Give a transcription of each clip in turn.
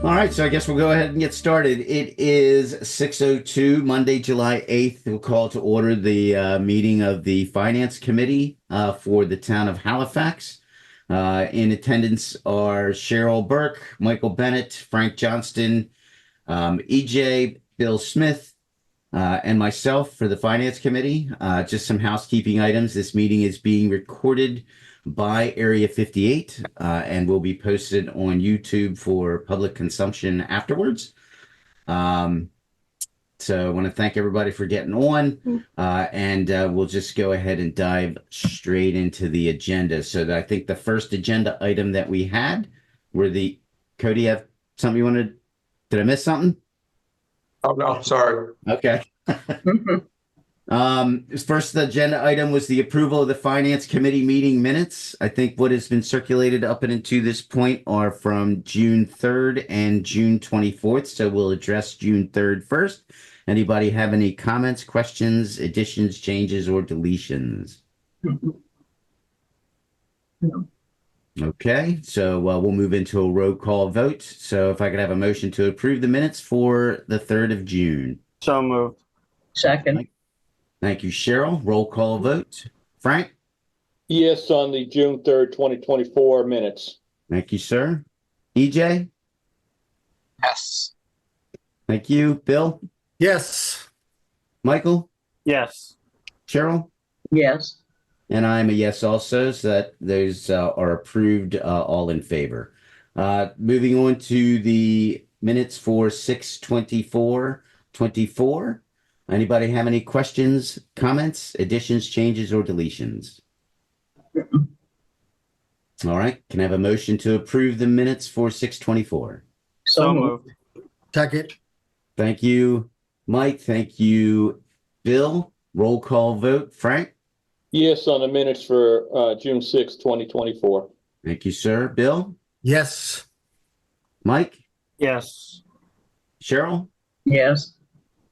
All right, so I guess we'll go ahead and get started. It is 6:02, Monday, July 8th. We'll call to order the meeting of the Finance Committee for the town of Halifax. In attendance are Cheryl Burke, Michael Bennett, Frank Johnston, EJ, Bill Smith, and myself for the Finance Committee. Just some housekeeping items. This meeting is being recorded by Area 58 and will be posted on YouTube for public consumption afterwards. So I want to thank everybody for getting on, and we'll just go ahead and dive straight into the agenda. So I think the first agenda item that we had were the Cody, you have something you wanted? Did I miss something? Oh, no, sorry. Okay. First agenda item was the approval of the Finance Committee meeting minutes. I think what has been circulated up and to this point are from June 3rd and June 24th. So we'll address June 3rd first. Anybody have any comments, questions, additions, changes, or deletions? No. Okay, so we'll move into a roll call vote. So if I could have a motion to approve the minutes for the 3rd of June. So moved. Second. Thank you, Cheryl. Roll call vote. Frank? Yes, on the June 3rd, 2024 minutes. Thank you, sir. EJ? Yes. Thank you. Bill? Yes. Michael? Yes. Cheryl? Yes. And I'm a yes also, so that those are approved, all in favor. Moving on to the minutes for 6/24/24. Anybody have any questions, comments, additions, changes, or deletions? All right, can I have a motion to approve the minutes for 6/24? So moved. Second. Thank you, Mike. Thank you, Bill. Roll call vote. Frank? Yes, on the minutes for June 6th, 2024. Thank you, sir. Bill? Yes. Mike? Yes. Cheryl? Yes.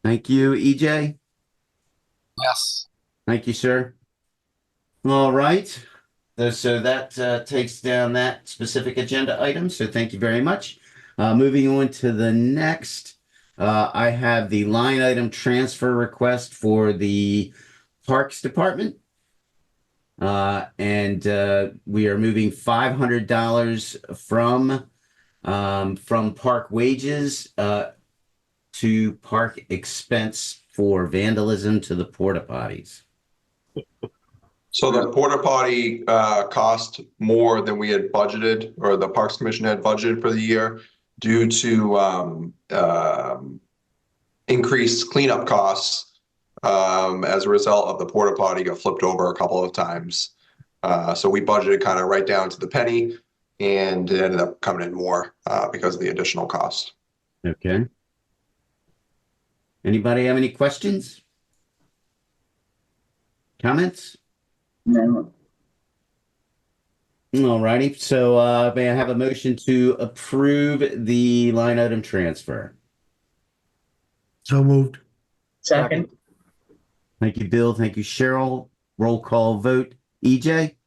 Thank you, EJ. Yes. Thank you, sir. All right. So that takes down that specific agenda item. So thank you very much. Moving on to the next, I have the line item transfer request for the Parks Department. And we are moving $500 from park wages to park expense for vandalism to the porta potties. So the porta potty cost more than we had budgeted, or the Parks Commission had budgeted for the year, due to increased cleanup costs as a result of the porta potty got flipped over a couple of times. So we budgeted kind of right down to the penny, and it ended up coming in more because of the additional cost. Okay. Anybody have any questions? Comments? No. All righty. So may I have a motion to approve the line item transfer? So moved. Second. Thank you, Bill. Thank you, Cheryl. Roll call vote. EJ?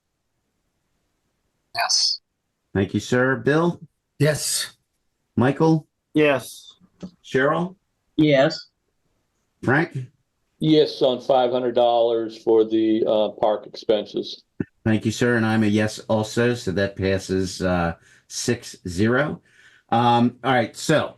Yes. Thank you, sir. Bill? Yes. Michael? Yes. Cheryl? Yes. Frank? Yes, on $500 for the park expenses. Thank you, sir. And I'm a yes also. So that passes 6-0. All right. So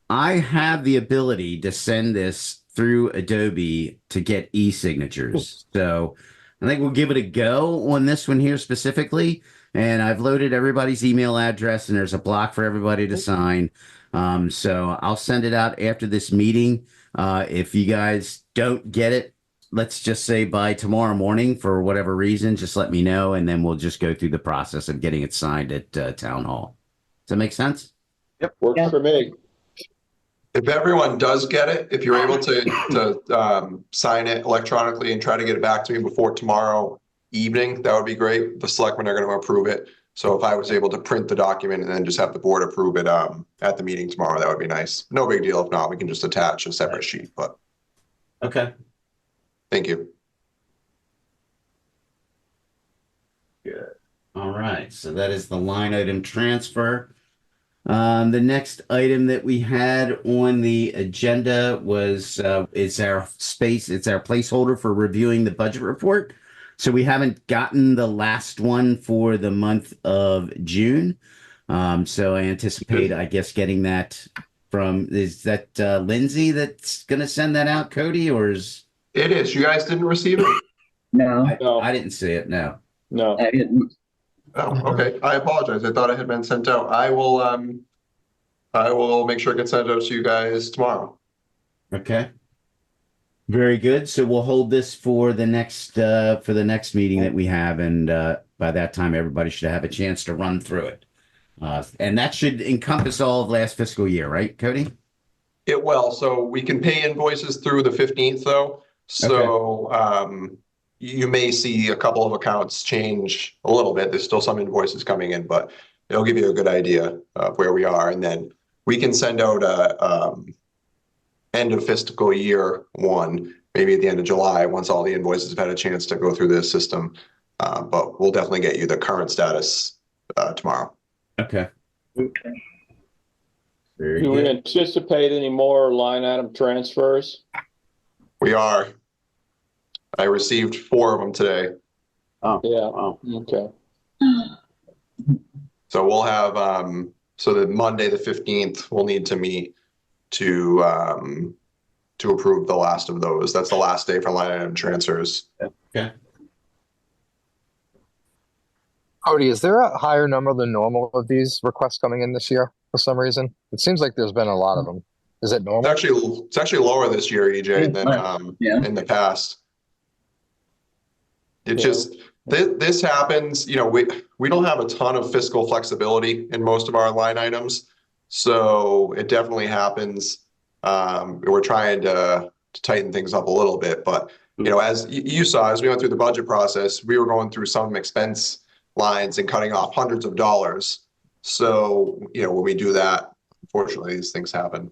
I have the ability to send this through Adobe to get e-signatures. So I think we'll give it a go on this one here specifically. And I've loaded everybody's email address, and there's a block for everybody to sign. So I'll send it out after this meeting. If you guys don't get it, let's just say by tomorrow morning for whatever reason, just let me know, and then we'll just go through the process of getting it signed at Town Hall. Does that make sense? Yep, works Yeah. for me. If everyone does get it, if you're able to sign it electronically and try to get it back to me before tomorrow evening, that would be great. The selectmen are going to approve it. So if I was able to print the document and then just have the board approve it at the meeting tomorrow, that would be nice. No big deal. If not, we can just attach a separate sheet, but Okay. thank you. Good. All right. So that is the line item transfer. The next item that we had on the agenda was it's our placeholder for reviewing the budget report. So we haven't gotten the last one for the month of June. So I anticipate, I guess, getting that is that Lindsay that's going to send that out, Cody, or is It is. You guys didn't receive it? No, No. I didn't see it. No. No. I didn't. Oh, okay. I apologize. I thought it had been sent out. I will make sure it gets sent out to you guys tomorrow. Okay. Very good. So we'll hold this for the next meeting that we have, and by that time, everybody should have a chance to run through it. And that should encompass all of last fiscal year, right, Cody? It will. So we can pay invoices through the 15th though. So you may see a couple of accounts change a little bit. There's still some invoices coming in, but it'll give you a good idea of where we are. And then we can send out a end of fiscal year one, maybe at the end of July, once all the invoices have had a chance to go through this system. But we'll definitely get you the current status tomorrow. Okay. Okay. Very Do we good. anticipate any more line item transfers? We are. I received 4 of them today. Oh, Yeah, wow. okay. So we'll have, so that Monday, the 15th, we'll need to meet to approve the last of those. That's the last day for line item transfers. Okay. Cody, is there a higher number than normal of these requests coming in this year for some reason? It seems like there's been a lot of them. Is it normal? It's actually lower this year, EJ, than Yeah. in the past. It Yeah. just this happens, we don't have a ton of fiscal flexibility in most of our line items. So it definitely happens. We're trying to tighten things up a little bit, but as you saw, as we went through the budget process, we were going through some expense lines and cutting off hundreds of dollars. So, when we do that, unfortunately, these things happen.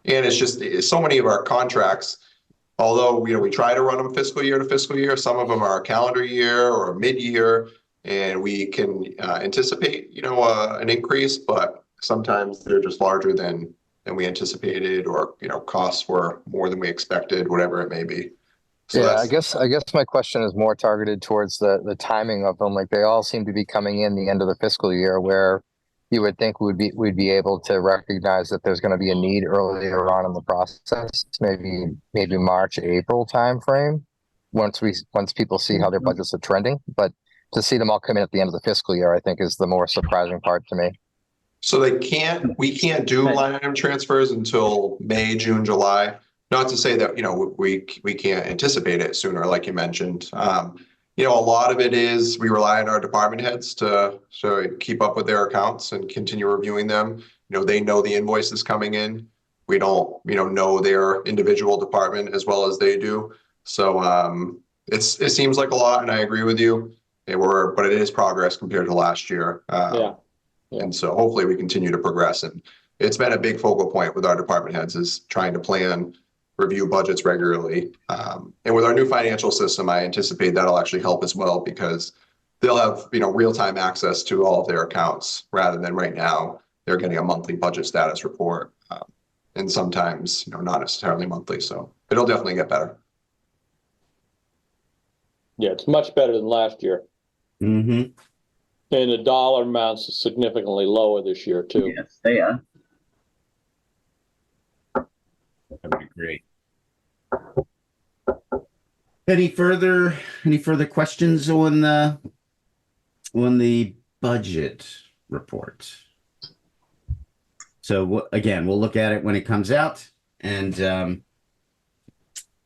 And it's so many of our contracts, although, we try to run them fiscal year to fiscal year, some of them are calendar year or mid-year, and we can anticipate, an increase, but sometimes they're just larger than we anticipated, or, costs were more than we expected, whatever it may be. So Yeah, I guess my question is more targeted towards the timing of them. Like they all seem to be coming in the end of the fiscal year, where you would think we'd be able to recognize that there's going to be a need earlier on in the process, maybe March, April timeframe, once people see how their budgets are trending. But to see them all come in at the end of the fiscal year, I think is the more surprising part to me. So we can't do line item transfers until May, June, July. Not to say that, we can't anticipate it sooner, like you mentioned. A lot of it is we rely on our department heads to keep up with their accounts and continue reviewing them. They know the invoices coming in. We don't, know their individual department as well as they do. So it seems like a lot, and I agree with you. But it is progress compared to last year. Yeah. And so hopefully we continue to progress. And it's been a big focal point with our department heads, is trying to plan, review budgets regularly. And with our new financial system, I anticipate that'll actually help as well, because they'll have, real-time access to all of their accounts, rather than right now they're getting a monthly budget status report. And sometimes, not necessarily monthly. So it'll definitely get better. Yeah, it's much better than last year. Mm-hmm. And the dollar amounts is significantly lower this year too. Yes, they are. That'd be great. Any further questions on the budget report? So again, we'll look at it when it comes out, and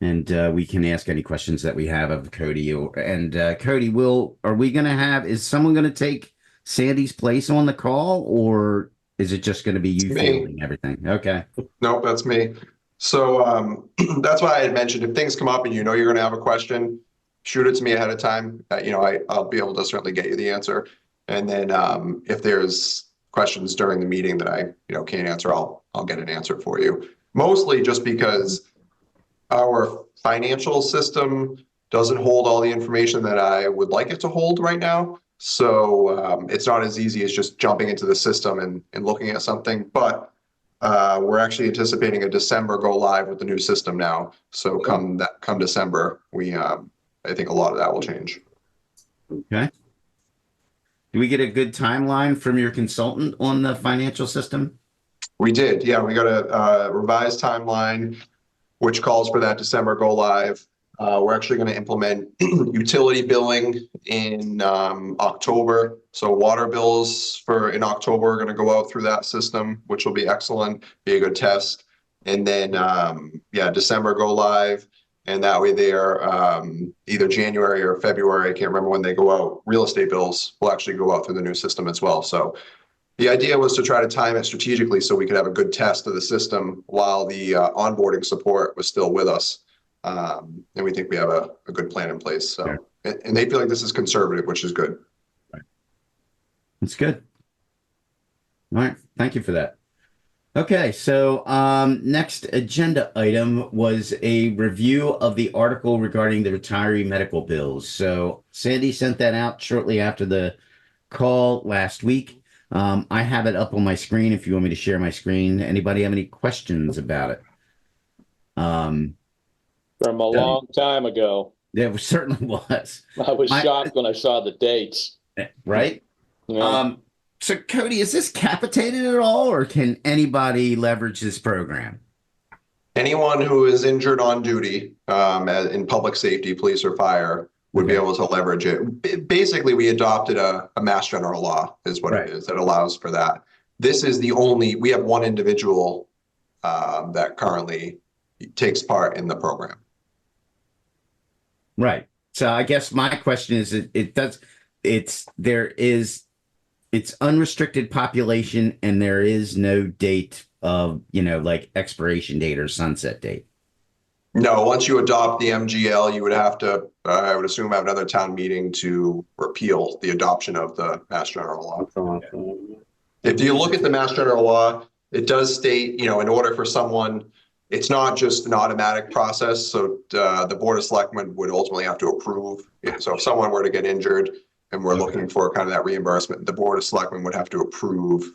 we can ask any questions that we have of Cody. Cody, is someone going to take Sandy's place on the call, or is it just going to be you fielding everything? Okay. Nope, that's me. So that's why I had mentioned, if things come up and you're going to have a question, shoot it to me ahead of time. I'll be able to certainly get you the answer. And then if there's questions during the meeting that I can't answer, I'll get an answer for you. Mostly just because our financial system doesn't hold all the information that I would like it to hold right now. So it's not as easy as just jumping into the system and looking at something. But we're actually anticipating a December go live with the new system now. So come December, I think a lot of that will change. Okay. Do we get a good timeline from your consultant on the financial system? We did, yeah. We got a revised timeline, which calls for that December go live. We're actually going to implement utility billing in October. So water bills in October are going to go out through that system, which will be excellent, be a good test. And then, December go live. And that way there, either January or February, I can't remember when they go out, real estate bills will actually go out through the new system as well. So the idea was to try to time it strategically so we could have a good test of the system while the onboarding support was still with us. And we think we have a good plan in place. So, and they feel like this is conservative, which is good. That's good. All right. Thank you for that. Okay. So next agenda item was a review of the article regarding the retiree medical bills. So Sandy sent that out shortly after the call last week. I have it up on my screen if you want me to share my screen. Anybody have any questions about it? From a long time ago. There certainly was. I was shocked when I saw the dates. Right? Yeah. So Cody, is this capitated at all, or can anybody leverage this program? Anyone who is injured on duty in public safety, police or fire, would be able to leverage it. Basically, we adopted a mass general law is what it is that allows for that. This is we have one individual that currently takes part in the program. Right. So I guess my question is, it's unrestricted population and there is no date of, like expiration date or sunset date. No, once you adopt the MGL, you would have to, I would assume, have another town meeting to repeal the adoption of the Mass General Law. If you look at the Mass General Law, it does state, in order for someone, it's not just an automatic process. So the Board of Selectmen would ultimately have to approve. So if someone were to get injured and we're looking for kind of that reimbursement, the Board of Selectmen would have to approve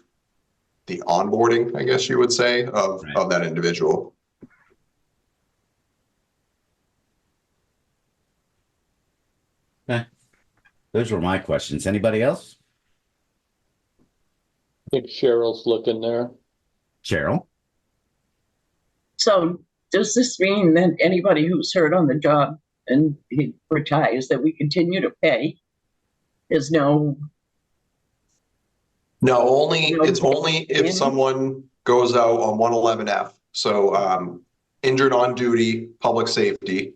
the onboarding, I guess you would say, of that individual. Okay. Those were my questions. Anybody else? I think Cheryl's looking there. Cheryl? So does this mean that anybody who's hurt on the job and he retires, that we continue to pay? There's no. No, it's only if someone goes out on 111F. So injured on duty, public safety,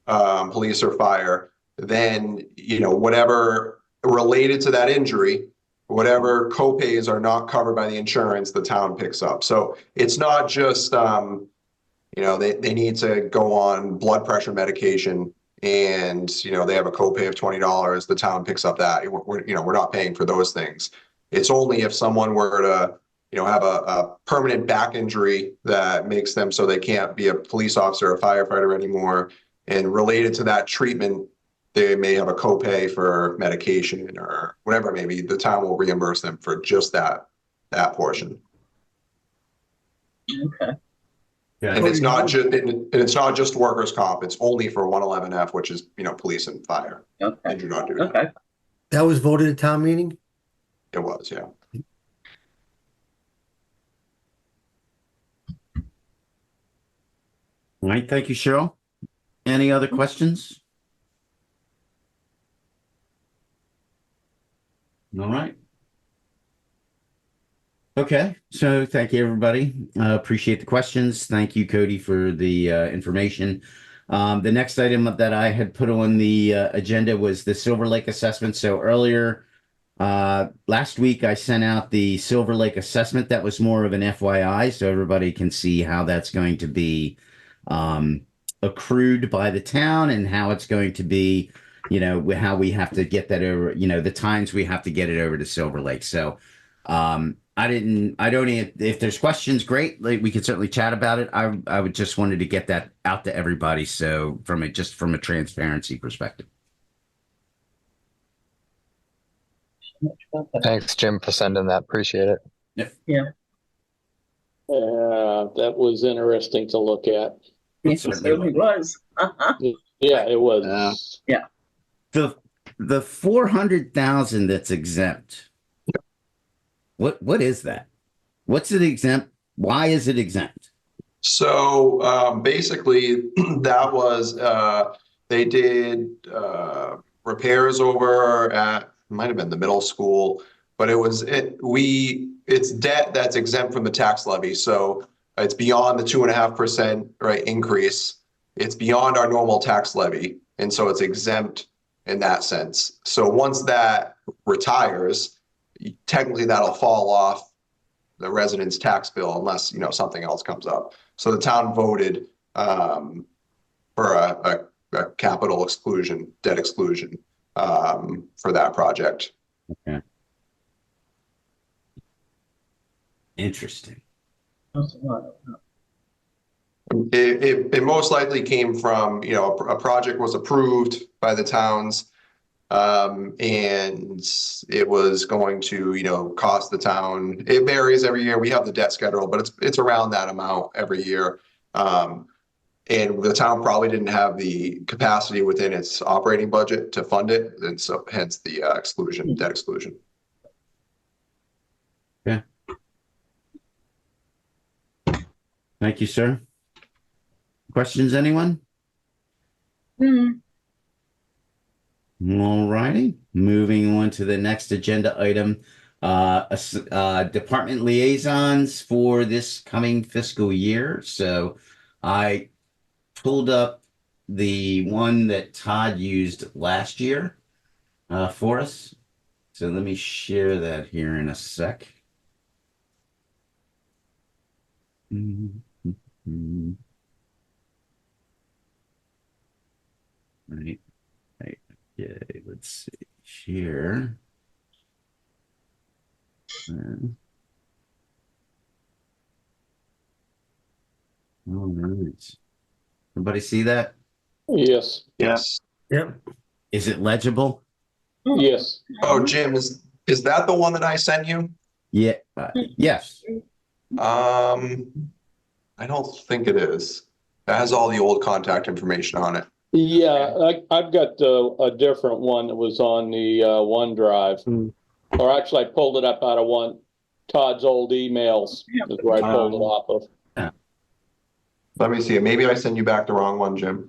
police or fire, then, whatever related to that injury, whatever copays are not covered by the insurance, the town picks up. So it's not just, they need to go on blood pressure medication and, they have a copay of $20, the town picks up that. We're not paying for those things. It's only if someone were to, have a permanent back injury that makes them so they can't be a police officer or firefighter anymore. And related to that treatment, they may have a copay for medication or whatever it may be. The town will reimburse them for just that portion. Okay. Yeah. And it's not just workers' comp. It's only for 111F, which is police and fire. Okay. Injured on duty. Okay. That was voted at town meeting? It was, yeah. All right. Thank you, Cheryl. Any other questions? All right. Okay. So thank you, everybody. Appreciate the questions. Thank you, Cody, for the information. The next item that I had put on the agenda was the Silver Lake assessment. So earlier last week, I sent out the Silver Lake assessment. That was more of an FYI, so everybody can see how that's going to be accrued by the town and how it's going to be, how we have to get that over, the times we have to get it over to Silver Lake. So if there's questions, great. Like, we could certainly chat about it. I would just wanted to get that out to everybody. So from a transparency perspective. much about that. Thanks, Jim, for sending that. Appreciate it. That was interesting to look at. It certainly certainly was. Yeah, it was. The 400,000 that's exempt. What is that? What's it exempt? Why is it exempt? So basically, that was they did repairs over at might have been the middle school, but it's debt that's exempt from the tax levy. So it's beyond the 2.5% right increase. It's beyond our normal tax levy, and so it's exempt in that sense. So once that retires, technically that'll fall off the resident's tax bill unless something else comes up. So the town voted for a capital exclusion, debt exclusion for that project. Okay. Interesting. That's a lot of- It most likely came from, a project was approved by the towns, and it was going to, cost the town. It varies every year. We have the debt schedule, but it's around that amount every year. And the town probably didn't have the capacity within its operating budget to fund it, and so hence the exclusion, debt exclusion. Thank you, sir. Questions, anyone? Hmm. All righty. Moving on to the next agenda item. Department liaisons for this coming fiscal year. So I pulled up the one that Todd used last year for us. So let me share that here in a sec. Right. Okay, let's see here. All right. Everybody see that? Yes, Yes. Yep. Is it legible? yes. Oh, Jim, is that the one that I sent you? Yeah. Yes. I don't think it is. That has all the old contact information on it. Yeah, I've got a different one that was on the OneDrive. Or actually, I pulled it up out of Todd's old emails. Is where I pulled it off of. Let me see. Maybe I sent you back the wrong one, Jim.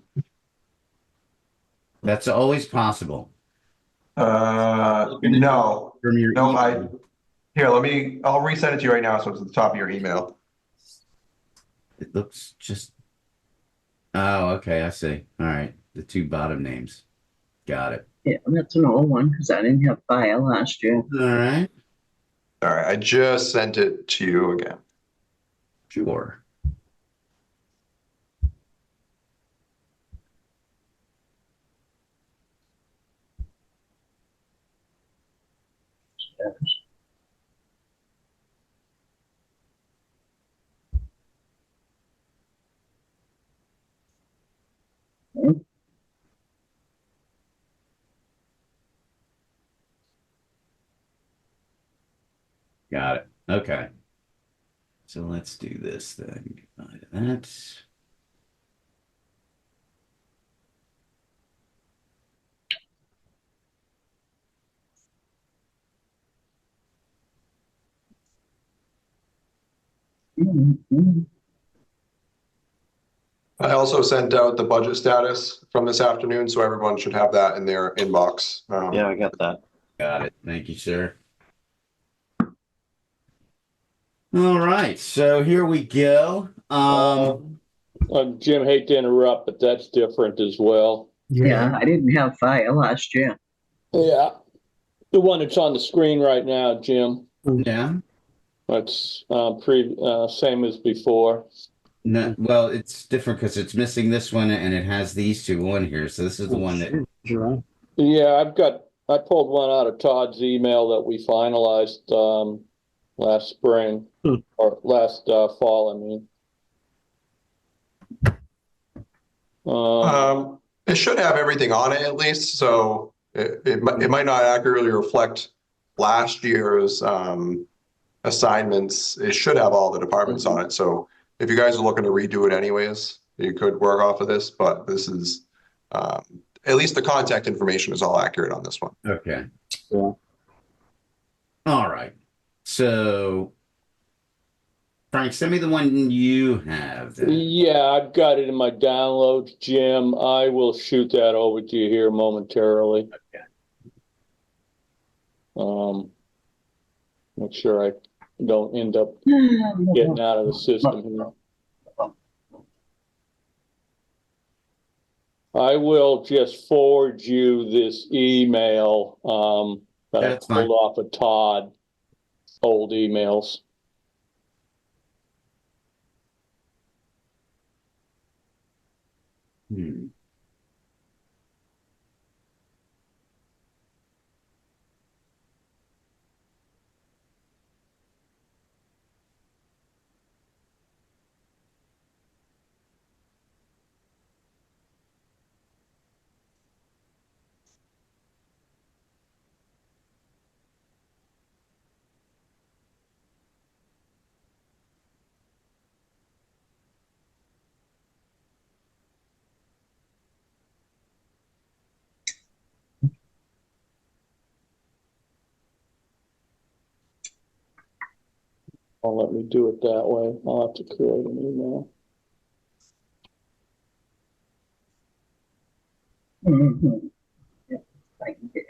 That's always possible. No. From your No, email. I'll resend it to you right now so it's at the top of your email. It looks just. Oh, okay. I see. All right. The two bottom names. Got it. Yeah, that's an old one because I didn't have file last year. All right. All right, I just sent it to you again. Sure. Got it. Okay. So let's do this then. Divide that. Mhm. I also sent out the budget status from this afternoon, so everyone should have that in their inbox. Yeah, I got that. Got it. Thank you, sir. All right. So here we go. Jim, hate to interrupt, but that's different as well. Yeah, I didn't have file last year. Yeah. The one that's on the screen right now, Jim. Yeah. That's same as before. No, well, it's different because it's missing this one and it has these two on here. So this is the one that. Yeah, I pulled one out of Todd's email that we finalized last spring or last fall, I mean. It should have everything on it at least, so it might not accurately reflect last year's assignments, it should have all the departments on it. So if you guys are looking to redo it anyways, you could work off of this, but this is at least the contact information is all accurate on this one. Okay. Yeah. All right. So, Frank, send me the one you have then. Yeah, I've got it in my downloads, Jim. I will shoot that over to you here momentarily. Okay. Make sure I don't end up getting out of the system here. I will just forward you this email that I That's fine. pulled off of Todd old emails. Hmm. I'll let me do it that way. I'll have to create an email. Mhm. Yeah, I can get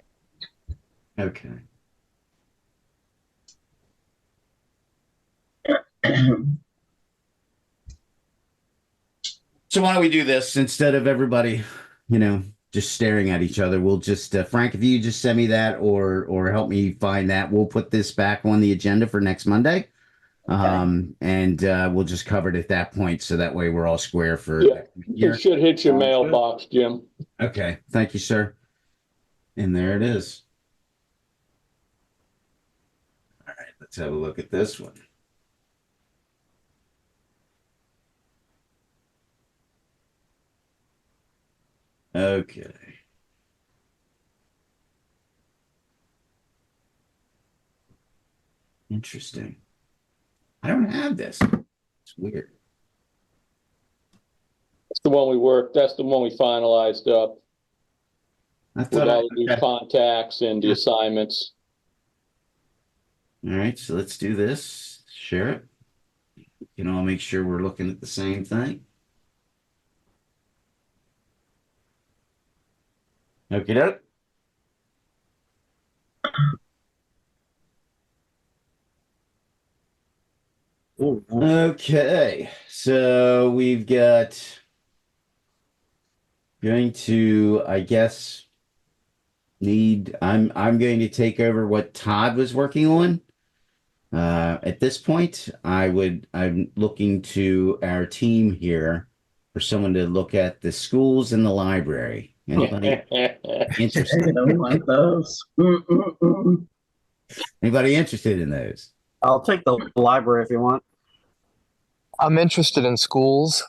Okay. it. So why don't we do this instead of everybody, just staring at each other? We'll just Frank, if you just send me that or help me find that, we'll put this back on the agenda for next Monday. And we'll just cover it at that point, so that way we're all square for Yeah. year. It should hit your Sounds good. mailbox, Jim. Okay, thank you, sir. And there it is. All right, let's have a look at this one. Okay. Interesting. I don't have this. It's weird. That's the one we worked. That's the one we finalized up I with thought all the new okay. contacts and the assignments. All right, so let's do this. Share it. You can all make sure we're looking at the same thing. Okay, doke. Okay, so we've got going to, I guess, I'm going to take over what Todd was working on. At this point, I'm looking to our team here for someone to look at the schools and the library. Anybody I interested? don't want those. Anybody interested in those? I'll take the library if you want. I'm interested in schools.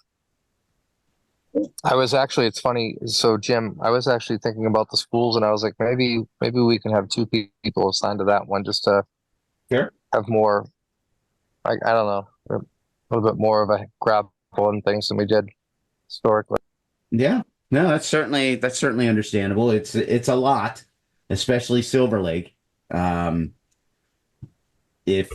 It's funny. So Jim, I was actually thinking about the schools and I was like, maybe we can have two people assigned to that one just to Sure. have more, I don't know, a little bit more of a grab on things than we did historically. Yeah. No, that's certainly understandable. It's a lot, especially Silver Lake. If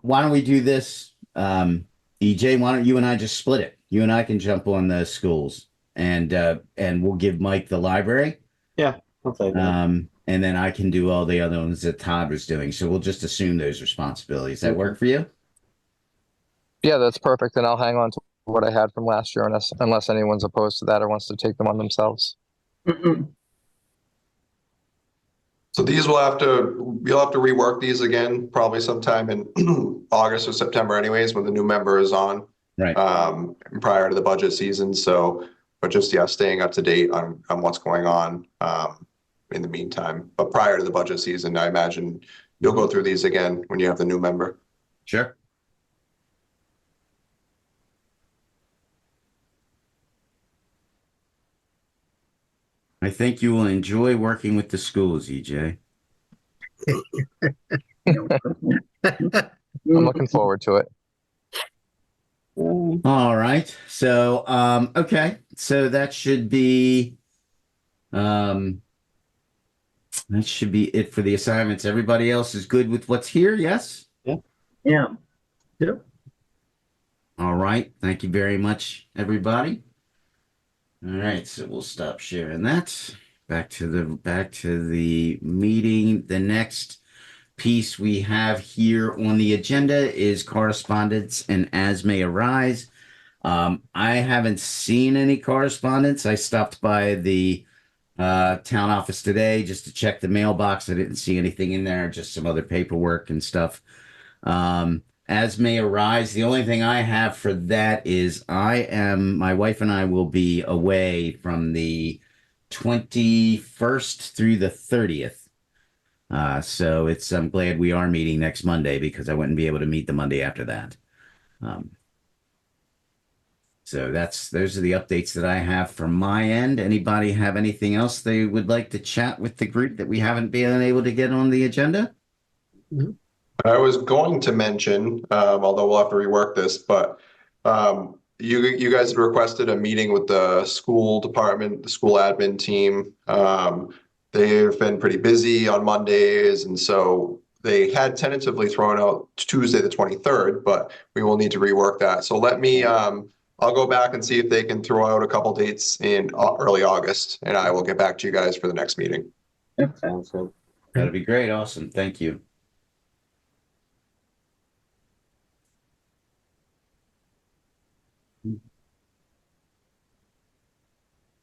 why don't we do this? EJ, why don't you and I just split it? You and I can jump on the schools and we'll give Mike the library. I'll take that. And then I can do all the other ones that Todd was doing. So we'll just assume those responsibilities. That work for you? Yeah, that's perfect. And I'll hang on to what I had from last year unless anyone's opposed to that or wants to take them on themselves. So these you'll have to rework these again, probably sometime in August or September anyways, when the new member is on. Right. Prior to the budget season. So, but just, staying up to date on what's going on, in the meantime. But prior to the budget season, I imagine you'll go through these again when you have the new member. Sure. I think you will enjoy working with the schools, EJ. I'm looking forward to it. All right. So, okay. So that should be it for the assignments. Everybody else is good with what's here? Yes? Yeah. Yep. All right. Thank you very much, everybody. All right. So we'll stop sharing that. Back to the meeting. The next piece we have here on the agenda is correspondence and as may arise. I haven't seen any correspondence. I stopped by the town office today just to check the mailbox. I didn't see anything in there, just some other paperwork and stuff. As may arise, the only thing I have for that is my wife and I will be away from the 21st through the 30th. So I'm glad we are meeting next Monday because I wouldn't be able to meet the Monday after that. So those are the updates that I have from my end. Anybody have anything else they would like to chat with the group that we haven't been able to get on the agenda? I was going to mention, although we'll have to rework this, but you guys had requested a meeting with the school department, the school admin team. They've been pretty busy on Mondays, and so they had tentatively thrown out Tuesday the 23rd, but we will need to rework that. So let me, I'll go back and see if they can throw out a couple dates in early August, and I will get back to you guys for the next meeting. Sounds good. That'd be great. Awesome. Thank you.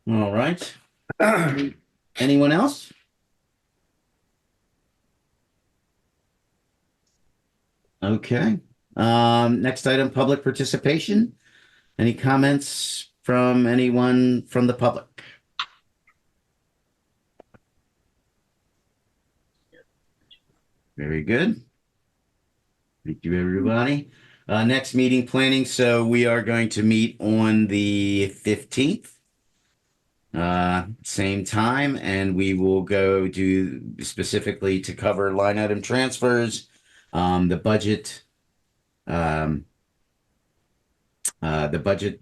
All right. Anyone else? Okay. Next item, public participation. Any comments from anyone from the public? Very good. Thank you, everybody. Next meeting planning. So we are going to meet on the 15th. Same time, and we will go do specifically to cover line item transfers, the budget,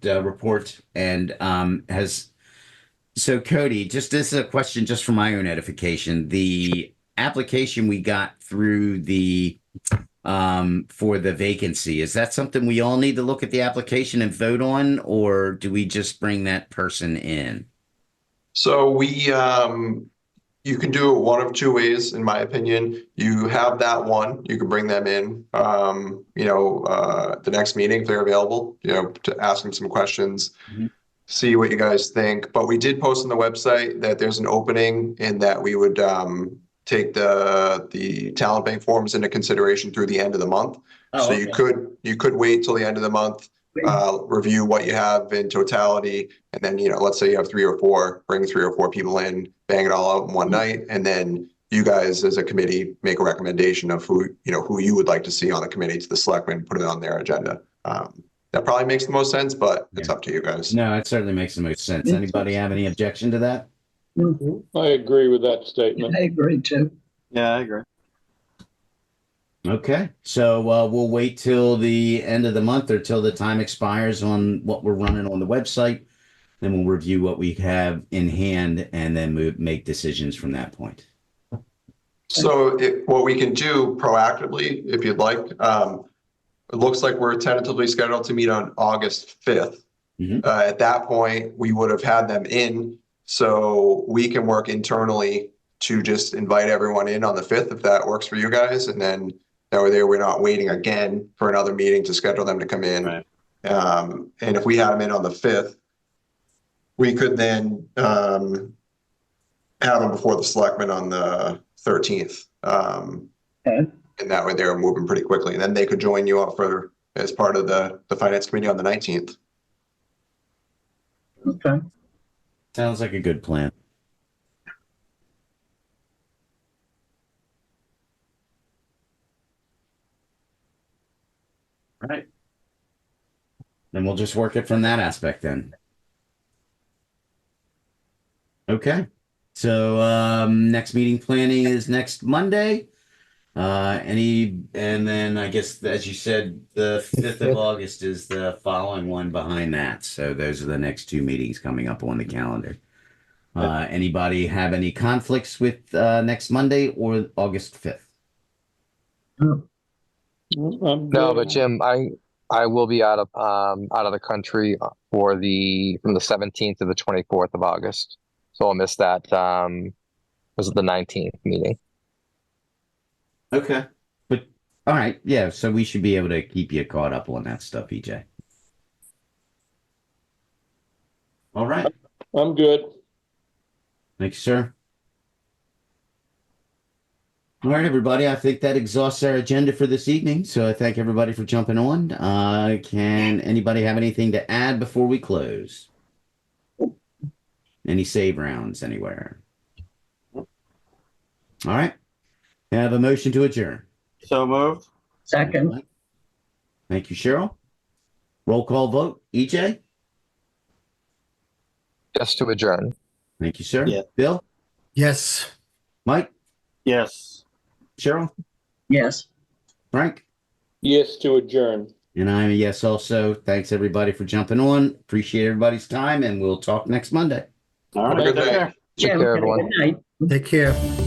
report, and so Cody, just this is a question just for my own edification. The application we got through the for the vacancy, is that something we all need to look at the application and vote on, or do we just bring that person in? So you can do it one of two ways, in my opinion. You have that one, you can bring them in, the next meeting if they're available, to ask them some questions, see what you guys think. But we did post on the website that there's an opening and that we would take the talent bank forms into consideration through the end of the month. Oh, so okay. you could wait till the end of the month. Review what you have in totality, and then let's say you have 3 or 4, bring 3 or 4 people in, bang it all out in one night, and then you guys as a committee make a recommendation of who you would like to see on the committee to the selectmen, put it on their agenda. That probably makes the most sense, but it's up to you guys. No, it certainly makes the most sense. Anybody have any objection to that? I agree with that statement. I agree too. Yeah, I agree. Okay, so we'll wait till the end of the month or till the time expires on what we're running on the website. Then we'll review what we have in hand and then make decisions from that point. So what we can do proactively, if you'd like, it looks like we're tentatively scheduled to meet on August 5th. At that point, we would have had them in, so we can work internally to just invite everyone in on the 5th if that works for you guys, and then that way we're not waiting again for another meeting to schedule them to come in. Right. And if we had them in on the 5th, we could then have them before the selectmen on the 13th. And that way they're moving pretty quickly. And then they could join you up as part of the finance committee on the 19th. Okay. Sounds like a good plan. All right. Then we'll just work it from that aspect then. Okay. So next meeting planning is next Monday. And then I guess, as you said, the 5th of August is the following one behind that. So those are the next 2 meetings coming up on the calendar. Anybody have any conflicts with next Monday or August 5th? I'm No, good. but Jim, I will be out of the country from the 17th to the 24th of August. So I'll miss that. Was it the 19th meeting? Okay. But all right, yeah, so we should be able to keep you caught up on that stuff, EJ. All right. I'm good. Thank you, sir. All right, everybody. I think that exhausts our agenda for this evening. So I thank everybody for jumping on. Can anybody have anything to add before we close? Any save rounds anywhere? All right. I have a motion to adjourn. So moved. Second, Thank you, Cheryl. Roll call vote. EJ? Just to adjourn. Thank you, sir. Yeah. Bill? Yes. Mike? Yes. Cheryl? yes. Frank? Yes to adjourn. And I'm a yes also. Thanks, everybody, for jumping on. Appreciate everybody's time, and we'll talk next Monday. All Have a right. good Take night. care. Take Jim, care, have a everyone. good night. Take care.